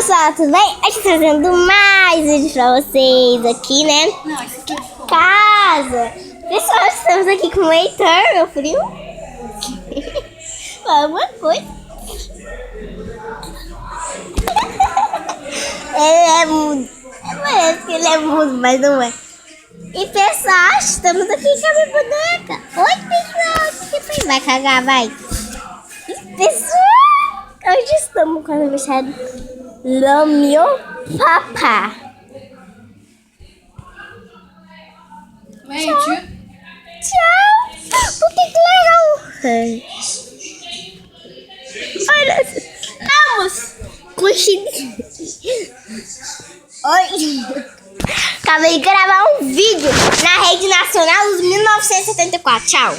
pessoal, tudo bem? A gente tá trazendo mais vídeos pra vocês aqui, né? Não, isso aqui é Casa! Pessoal, estamos aqui com o Heitor, meu primo. Fala uma coisa. Ele é mudo. Parece que ele é mudo, mas não é. E pessoal, estamos aqui com a minha boneca. Oi, pessoal, o que você vai cagar, vai? E pessoal, hoje estamos com a aniversário do meu papá. Tchau. Tchau! Por que legal? Olha, estamos com chique. Oi! Acabei de gravar um vídeo na Rede Nacional dos 1974. Tchau!